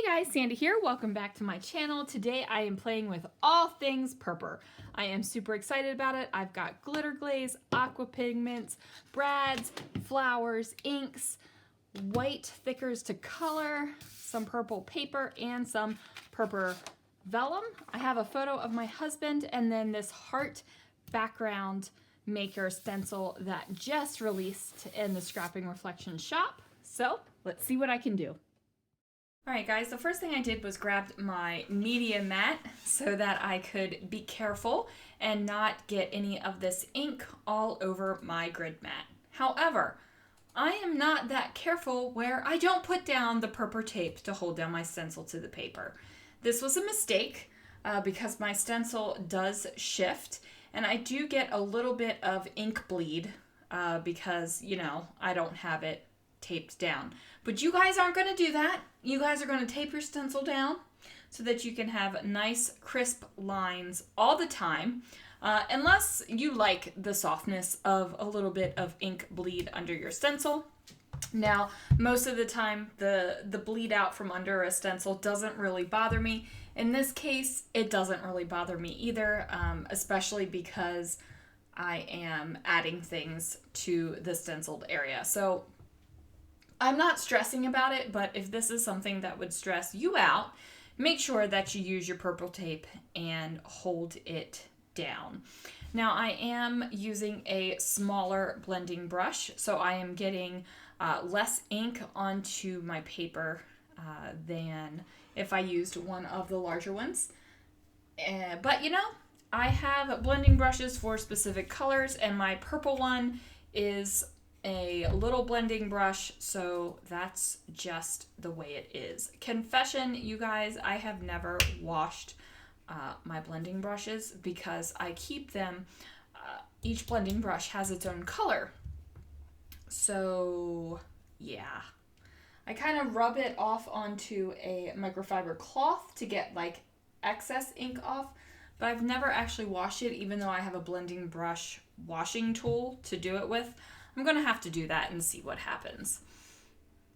guys, Sandy here. Welcome back to my channel. Today I am playing with all things purple. I am super excited about it. I've got glitter glaze, aqua pigments, brads, flowers, inks, white thickers to color, some purple paper, and some purple vellum. I have a photo of my husband and then this heart background maker stencil that just released in the Scrapping Reflection shop. So let's see what I can do. Alright guys, the first thing I did was grabbed my media mat so that I could be careful and not get any of this ink all over my grid mat. However, I am not that careful where I don't put down the purple tape to hold down my stencil to the paper. This was a mistake because my stencil does shift and I do get a little bit of ink bleed because, you know, I don't have it taped down. But you guys aren't going to do that. You guys are going to tape your stencil down so that you can have nice crisp lines all the time, unless you like the softness of a little bit of ink bleed under your stencil. Now, most of the time, the bleed out from under a stencil doesn't really bother me. In this case, it doesn't really bother me either, especially because I am adding things to the stenciled area. So I'm not stressing about it, but if this is something that would stress you out, make sure that you use your purple tape and hold it down. Now I am using a smaller blending brush, so I am getting less ink onto my paper than if I used one of the larger ones. But you know, I have blending brushes for specific colors, and my purple one is a little blending brush, so that's just the way it is. Confession, you guys, I have never washed my blending brushes because I keep them, each blending brush has its own color. So yeah, I kind of rub it off onto a microfiber cloth to get like excess ink off, but I've never actually washed it, even though I have a blending brush washing tool to do it with. I'm going to have to do that and see what happens.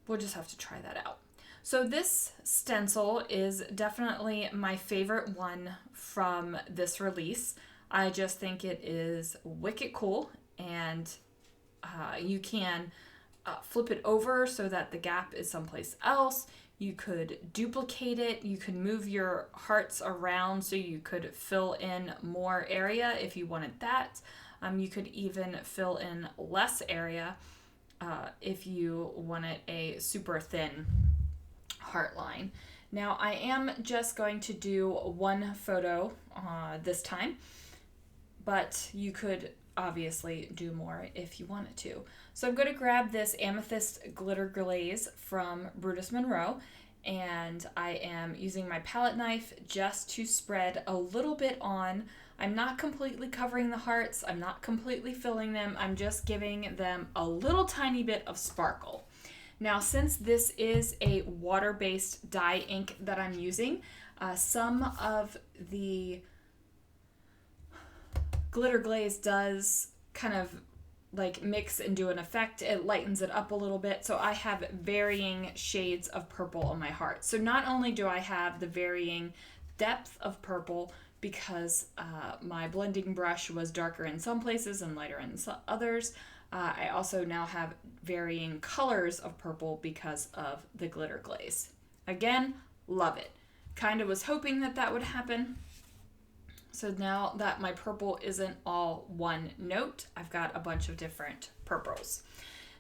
We'll just have to try that out. So this stencil is definitely my favorite one from this release. I just think it is wicked cool, and you can flip it over so that the gap is someplace else. You could duplicate it. You could move your hearts around so you could fill in more area if you wanted that. You could even fill in less area if you wanted a super thin heart line. Now I am just going to do one photo this time, but you could obviously do more if you wanted to. So I'm going to grab this Amethyst Glitter Glaze from Brutus Monroe, and I am using my palette knife just to spread a little bit on. I'm not completely covering the hearts, I'm not completely filling them, I'm just giving them a little tiny bit of sparkle. Now, since this is a water-based dye ink that I'm using, some of the glitter glaze does kind of like mix and do an effect. It lightens it up a little bit, so I have varying shades of purple on my heart. So not only do I have the varying depth of purple, because my blending brush was darker in some places and lighter in others, I also now have varying colors of purple because of the glitter glaze. Again, love it. Kind of was hoping that that would happen. So now that my purple isn't all one note, I've got a bunch of different purples.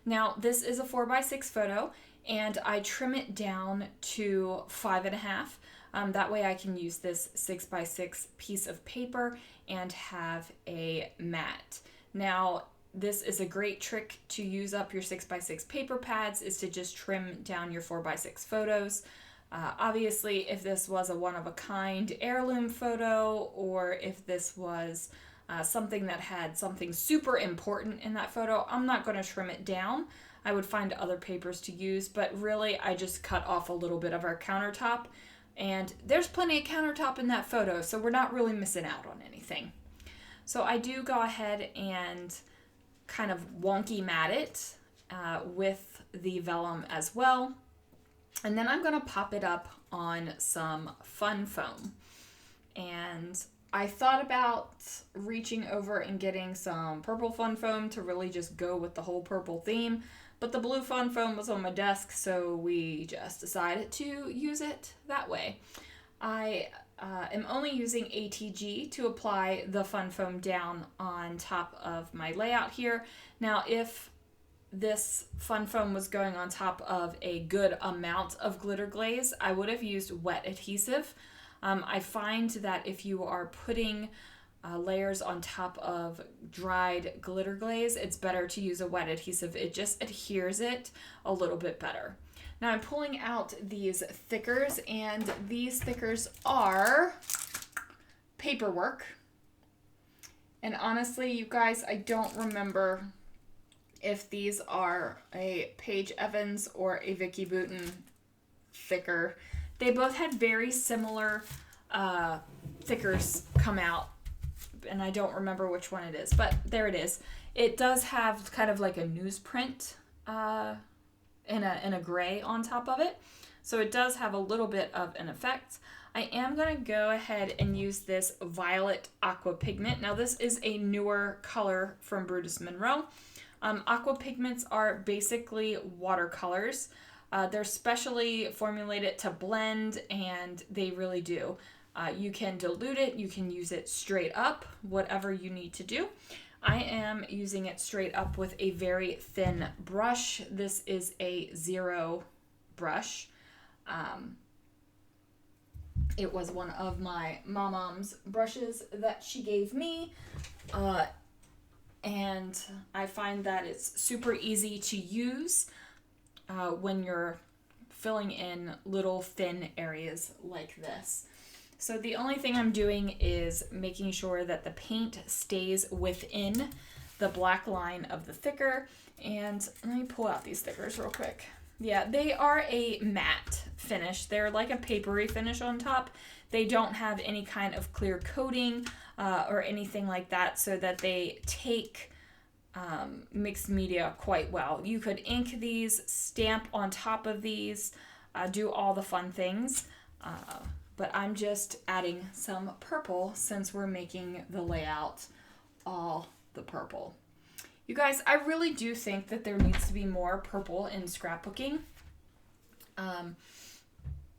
Now this is a 4x6 photo, and I trim it down to 5.5. That way I can use this 6x6 piece of paper and have a mat. Now, this is a great trick to use up your 6x6 paper pads, is to just trim down your 4x6 photos. Obviously, if this was a one-of-a-kind heirloom photo, or if this was something that had something super important in that photo, I'm not going to trim it down. I would find other papers to use, but really I just cut off a little bit of our countertop. And there's plenty of countertop in that photo, so we're not really missing out on anything. So I do go ahead and kind of wonky mat it with the vellum as well. And then I'm gonna pop it up on some fun foam. And I thought about reaching over and getting some purple fun foam to really just go with the whole purple theme, but the blue fun foam was on my desk, so we just decided to use it that way. I am only using ATG to apply the fun foam down on top of my layout here. Now, if this fun foam was going on top of a good amount of glitter glaze, I would have used wet adhesive. I find that if you are putting layers on top of dried glitter glaze, it's better to use a wet adhesive. It just adheres it a little bit better. Now I'm pulling out these thickers, and these thickers are paperwork. And honestly, you guys, I don't remember if these are a Paige Evans or a Vicky Bouton thicker. They both had very similar thickers come out, and I don't remember which one it is, but there it is. It does have kind of like a newsprint in a gray on top of it, so it does have a little bit of an effect. I am going to go ahead and use this violet aqua pigment. Now this is a newer color from Brutus Monroe. Aqua pigments are basically watercolors. They're specially formulated to blend, and they really do. You can dilute it, you can use it straight up, whatever you need to do. I am using it straight up with a very thin brush. This is a 0 brush. It was one of my mom's brushes that she gave me. And I find that it's super easy to use when you're filling in little thin areas like this. So the only thing I'm doing is making sure that the paint stays within the black line of the thicker. And let me pull out these thickers real quick. Yeah, they are a matte finish. They're like a papery finish on top. They don't have any kind of clear coating or anything like that, so that they take mixed media quite well. You could ink these, stamp on top of these, do all the fun things, but I'm just adding some purple since we're making the layout all the purple. You guys, I really do think that there needs to be more purple in scrapbooking.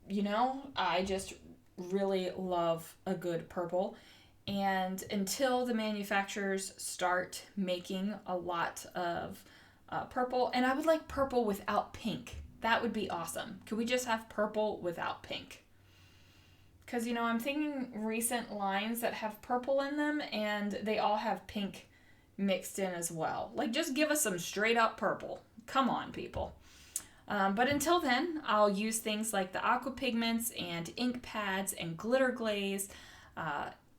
You know, I just really love a good purple. And until the manufacturers start making a lot of purple, and I would like purple without pink. That would be awesome. Could we just have purple without pink? Because, you know, I'm thinking recent lines that have purple in them, and they all have pink mixed in as well. Like, just give us some straight up purple. Come on, people. But until then, I'll use things like the aqua pigments and ink pads and glitter glaze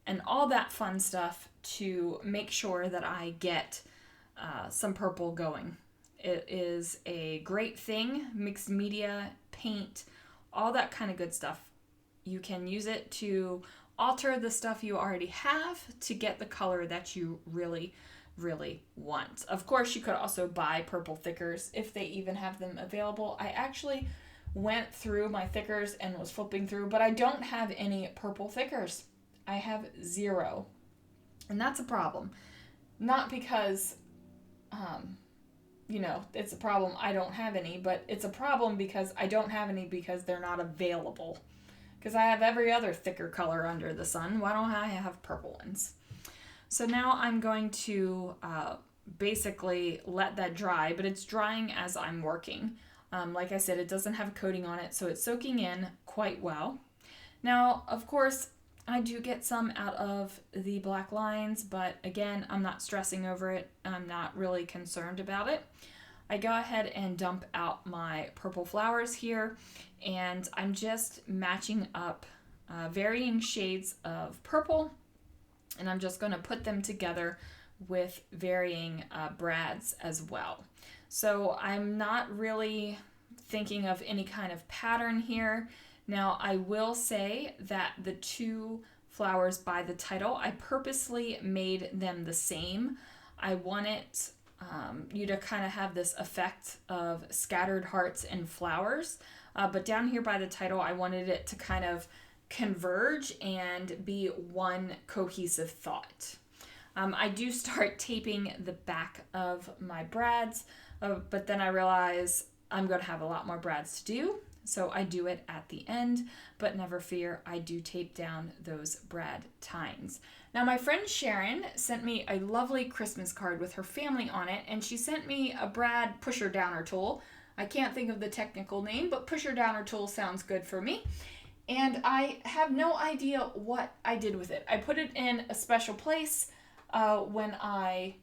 and all that fun stuff to make sure that I get some purple going. It is a great thing, mixed media, paint, all that kind of good stuff. You can use it to alter the stuff you already have to get the color that you really want. Of course, you could also buy purple thickers if they even have them available. I actually went through my thickers and was flipping through, but I don't have any purple thickers. I have 0. And that's a problem. Not because, you know, it's a problem I don't have any, but it's a problem because I don't have any because they're not available. Because I have every other thicker color under the sun. Why don't I have purple ones? So now I'm going to basically let that dry, but it's drying as I'm working. Like I said, it doesn't have a coating on it, so it's soaking in quite well. Now, of course, I do get some out of the black lines, but again, I'm not stressing over it. I'm not really concerned about it. I go ahead and dump out my purple flowers here, and I'm just matching up varying shades of purple, and I'm just going to put them together with varying brads as well. So I'm not really thinking of any kind of pattern here. Now, I will say that the 2 flowers by the title, I purposely made them the same. I want it you to kind of have this effect of scattered hearts and flowers. But down here by the title, I wanted it to kind of converge and be one cohesive thought. I do start taping the back of my brads, but then I realize I'm going to have a lot more brads to do, so I do it at the end, but never fear, I do tape down those brad tines. Now my friend Sharon sent me a lovely Christmas card with her family on it, and she sent me a brad pusher downer tool. I can't think of the technical name, but pusher downer tool sounds good for me. And I have no idea what I did with it. I put it in a special place when I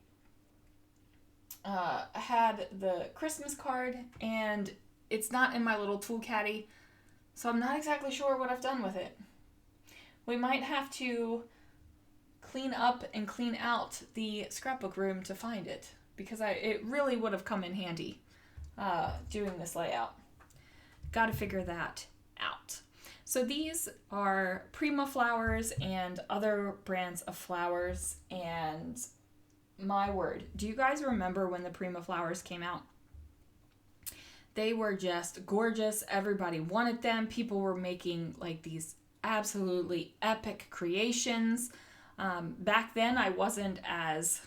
had the Christmas card, and it's not in my little tool caddy, so I'm not exactly sure what I've done with it. We might have to clean up and clean out the scrapbook room to find it, because it really would have come in handy doing this layout. Got to figure that out. So these are Prima flowers and other brands of flowers, and my word, do you guys remember when the Prima flowers came out? They were just gorgeous. Everybody wanted them. People were making like these absolutely epic creations. Back then I wasn't as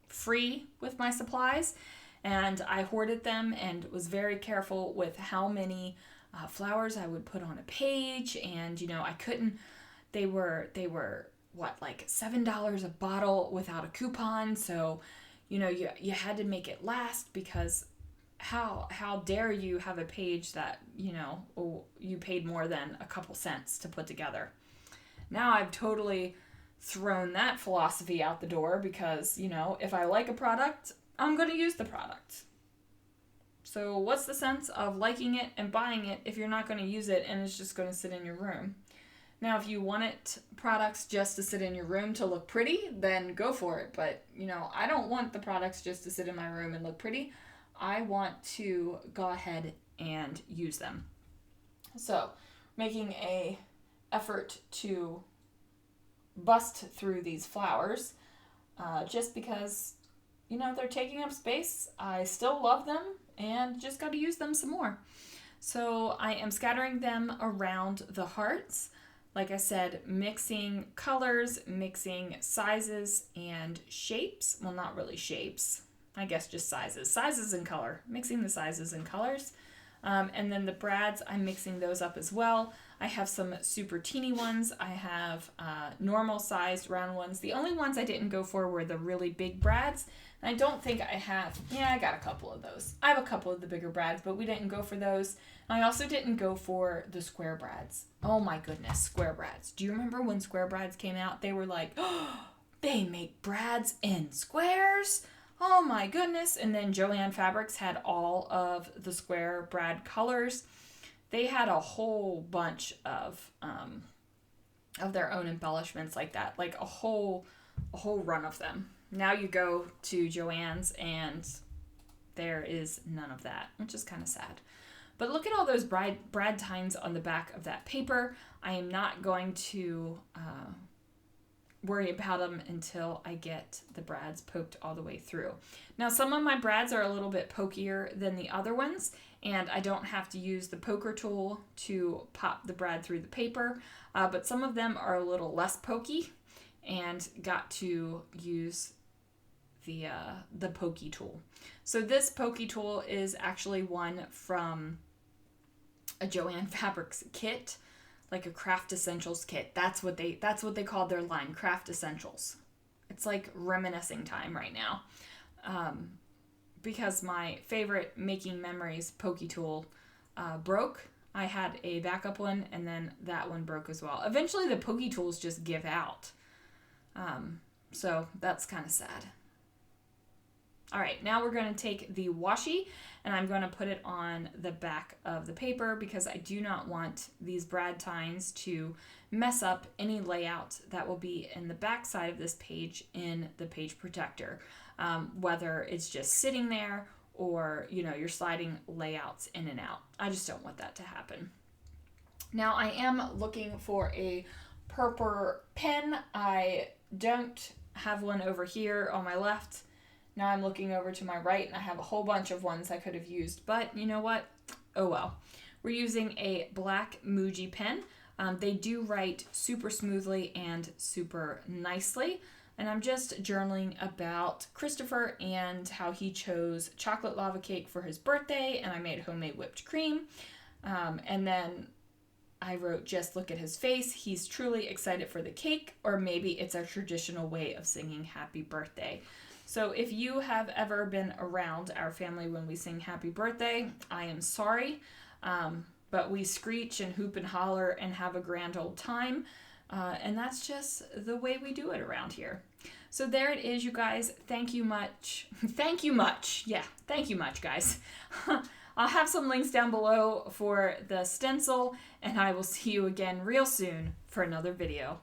free with my supplies, and I hoarded them and was very careful with how many flowers I would put on a page. And I couldn't, they were what, like $7 a bottle without a coupon, so you had to make it last, because how dare you have a page that you paid more than a couple cents to put together. Now I've totally thrown that philosophy out the door, because if I like a product, I'm going to use the product. So what's the sense of liking it and buying it if you're not going to use it and it's just going to sit in your room? Now, if you want products just to sit in your room to look pretty, then go for it. But, I don't want the products just to sit in my room and look pretty. I want to go ahead and use them. So, making a effort to bust through these flowers, just because, they're taking up space. I still love them and just got to use them some more. So I am scattering them around the hearts. Like I said, mixing colors, mixing sizes and shapes. Well, not really shapes. I guess just sizes. Sizes and color. Mixing the sizes and colors. And then the brads, I'm mixing those up as well. I have some super teeny ones. I have normal sized round ones. The only ones I didn't go for were the really big brads. And I don't think I have, I got a couple of those. I have a couple of the bigger brads, but we didn't go for those. I also didn't go for the square brads. Oh my goodness, square brads. Do you remember when square brads came out? They were like, oh, they make brads in squares? Oh my goodness. And then Joann Fabrics had all of the square brad colors. They had a whole bunch of their own embellishments like that, like a whole run of them. Now you go to Joann's and there is none of that, which is kind of sad. But look at all those brad tines on the back of that paper. I am not going to worry about them until I get the brads poked all the way through. Now, some of my brads are a little bit pokier than the other ones, and I don't have to use the poker tool to pop the brad through the paper, but some of them are a little less pokey and got to use the pokey tool. So this pokey tool is actually one from a Joann Fabrics kit, like a Craft Essentials kit. That's what they called their line, Craft Essentials. It's like reminiscing time right now, because my favorite Making Memories pokey tool broke. I had a backup one, and then that one broke as well. Eventually, the pokey tools just give out, so that's kind of sad. All right, now we're going to take the washi and I'm going to put it on the back of the paper, because I do not want these brad tines to mess up any layout that will be in the back side of this page in the page protector, whether it's just sitting there or you're sliding layouts in and out. I just don't want that to happen. Now I am looking for a purple pen. I don't have one over here on my left. Now I'm looking over to my right and I have a whole bunch of ones I could have used, but you know what? Oh well. We're using a black Muji pen. They do write super smoothly and super nicely. And I'm just journaling about Christopher and how he chose chocolate lava cake for his birthday, and I made homemade whipped cream. And then I wrote, just look at his face. He's truly excited for the cake, or maybe it's our traditional way of singing happy birthday. So if you have ever been around our family when we sing happy birthday, I am sorry. But we screech and hoop and holler and have a grand old time. And that's just the way we do it around here. So there it is, you guys. Thank you much. Thank you much. Yeah, thank you much, guys. I'll have some links down below for the stencil, and I will see you again real soon for another video.